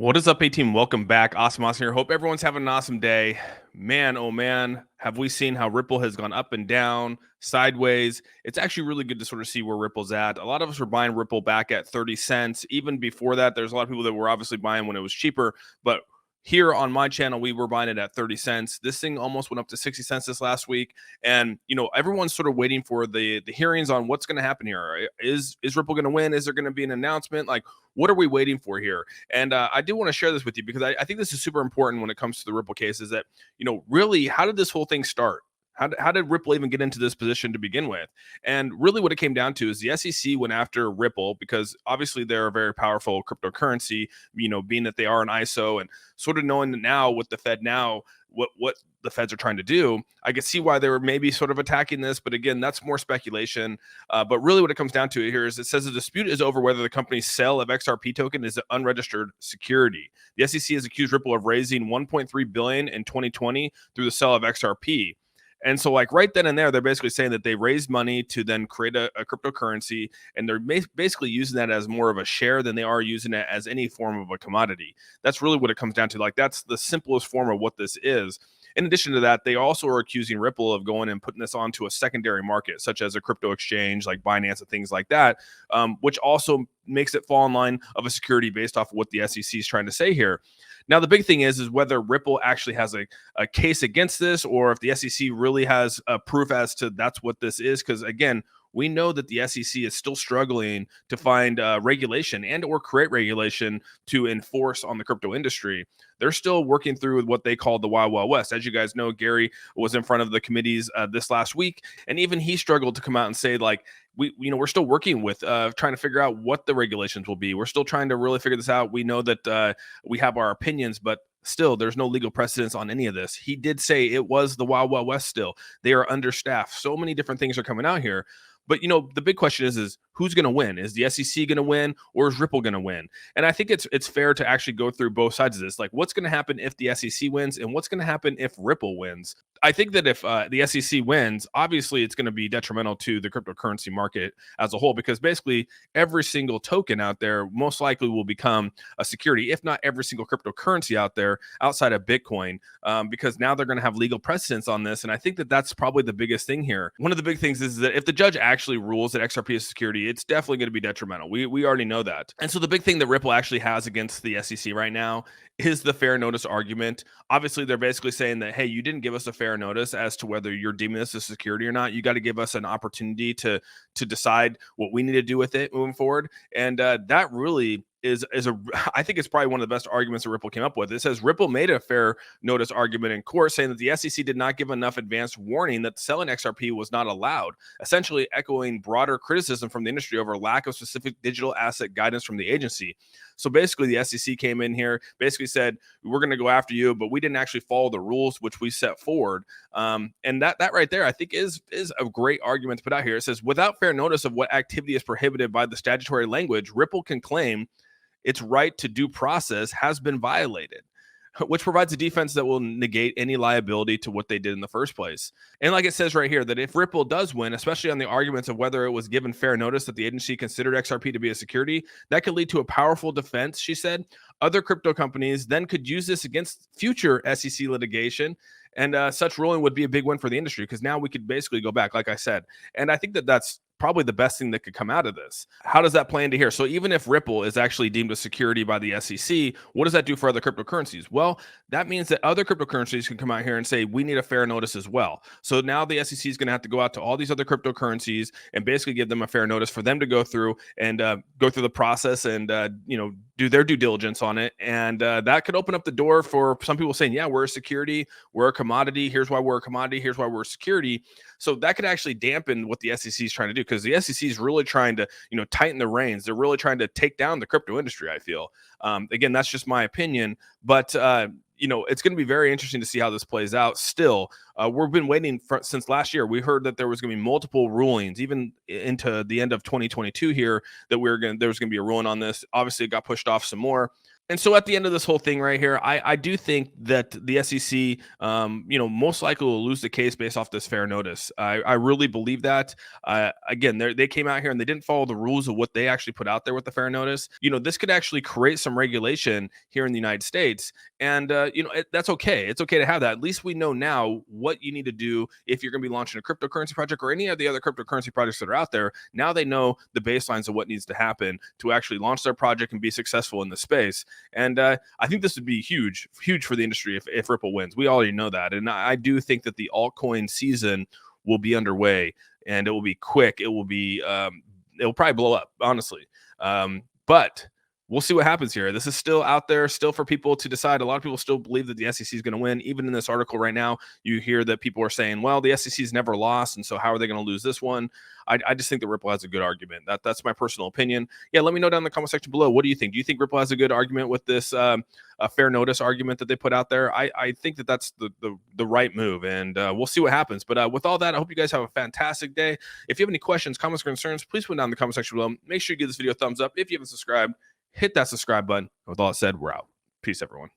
What is up, A team? Welcome back. Awesome here. Hope everyone's having an awesome day. Man, oh man, have we seen how Ripple has gone up and down, sideways? It's actually really good to sort of see where Ripple's at. A lot of us were buying Ripple back at 30 cents. Even before that, there's a lot of people that were obviously buying when it was cheaper, but here on my channel, we were buying it at 30 cents. This thing almost went up to 60 cents this last week. And, everyone's sort of waiting for the hearings on what's going to happen here. Is Ripple going to win? Is there going to be an announcement? Like, what are we waiting for here? And I do want to share this with you because I think this is super important when it comes to the Ripple case is that, really, how did this whole thing start? How did Ripple even get into this position to begin with? And really what it came down to is the SEC went after Ripple because obviously they're a very powerful cryptocurrency, being that they are an ISO and sort of knowing that now with the Fed now, what the feds are trying to do, I could see why they were maybe sort of attacking this. But again, that's more speculation. But really what it comes down to here is it says the dispute is over whether the company's sale of XRP token is an unregistered security. The SEC has accused Ripple of raising $1.3 billion in 2020 through the sale of XRP. And so like right then and there, they're basically saying that they raised money to then create a cryptocurrency, and they're basically using that as more of a share than they are using it as any form of a commodity. That's really what it comes down to. Like that's the simplest form of what this is. In addition to that, they also are accusing Ripple of going and putting this onto a secondary market, such as a crypto exchange like Binance and things like that, which also makes it fall in line of a security based off of what the SEC is trying to say here. Now, the big thing is whether Ripple actually has a case against this or if the SEC really has a proof as to that's what this is. Because again, we know that the SEC is still struggling to find regulation and or create regulation to enforce on the crypto industry. They're still working through what they call the Wild Wild West. As you guys know, Gary was in front of the committees this last week, and even he struggled to come out and say like, we're still working with trying to figure out what the regulations will be. We're still trying to really figure this out. We know that we have our opinions, but still there's no legal precedence on any of this. He did say it was the Wild Wild West still. They are understaffed. So many different things are coming out here. But, the big question is who's going to win? Is the SEC going to win or is Ripple going to win? And I think it's fair to actually go through both sides of this. Like what's going to happen if the SEC wins and what's going to happen if Ripple wins? I think that if the SEC wins, obviously it's going to be detrimental to the cryptocurrency market as a whole, because basically every single token out there most likely will become a security, if not every single cryptocurrency out there outside of Bitcoin, because now they're going to have legal precedence on this. And I think that that's probably the biggest thing here. One of the big things is that if the judge actually rules that XRP is security, it's definitely going to be detrimental. We already know that. And so the big thing that Ripple actually has against the SEC right now is the fair notice argument. Obviously, they're basically saying that, hey, you didn't give us a fair notice as to whether you're deeming this as security or not. You got to give us an opportunity to decide what we need to do with it moving forward. And that really is I think it's probably one of the best arguments that Ripple came up with. It says Ripple made a fair notice argument in court saying that the SEC did not give enough advance warning that selling XRP was not allowed, essentially echoing broader criticism from the industry over lack of specific digital asset guidance from the agency. So basically the SEC came in here, basically said, we're going to go after you, but we didn't actually follow the rules which we set forward. And that right there, I think is a great argument to put out here. It says, without fair notice of what activity is prohibited by the statutory language, Ripple can claim its right to due process has been violated, which provides a defense that will negate any liability to what they did in the first place. And like it says right here, that if Ripple does win, especially on the arguments of whether it was given fair notice that the agency considered XRP to be a security, that could lead to a powerful defense, she said. Other crypto companies then could use this against future SEC litigation. And such ruling would be a big win for the industry because now we could basically go back, like I said. And I think that that's probably the best thing that could come out of this. How does that play into here? So even if Ripple is actually deemed a security by the SEC, what does that do for other cryptocurrencies? Well, that means that other cryptocurrencies can come out here and say, we need a fair notice as well. So now the SEC is going to have to go out to all these other cryptocurrencies and basically give them a fair notice for them to go through and go through the process and, do their due diligence on it. And that could open up the door for some people saying, yeah, we're a security, we're a commodity. Here's why we're a commodity. Here's why we're a security. So that could actually dampen what the SEC is trying to do, because the SEC is really trying to, tighten the reins. They're really trying to take down the crypto industry, I feel. Again, that's just my opinion, but it's going to be very interesting to see how this plays out. Still, we've been waiting since last year. We heard that there was going to be multiple rulings, even into the end of 2022 here, that there was going to be a ruling on this. Obviously, it got pushed off some more. And so at the end of this whole thing right here, I do think that the SEC, most likely will lose the case based off this fair notice. I really believe that. Again, they came out here and they didn't follow the rules of what they actually put out there with the fair notice. This could actually create some regulation here in the United States. And, that's okay. It's okay to have that. At least we know now what you need to do if you're going to be launching a cryptocurrency project or any of the other cryptocurrency projects that are out there. Now they know the baselines of what needs to happen to actually launch their project and be successful in the space. And I think this would be huge for the industry if Ripple wins. We already know that. And I do think that the altcoin season will be underway, and it will be quick. It will probably blow up, honestly. But we'll see what happens here. This is still out there, still for people to decide. A lot of people still believe that the SEC is going to win. Even in this article right now, you hear that people are saying, well, the SEC's never lost, and so how are they going to lose this one? I just think that Ripple has a good argument. That's my personal opinion. Yeah, let me know down in the comment section below. What do you think? Do you think Ripple has a good argument with this a fair notice argument that they put out there? I think that that's the right move, and we'll see what happens. But with all that, I hope you guys have a fantastic day. If you have any questions, comments, or concerns, please put them down in the comment section below. Make sure you give this video a thumbs up. If you haven't subscribed, hit that subscribe button. With all that said, we're out. Peace, everyone.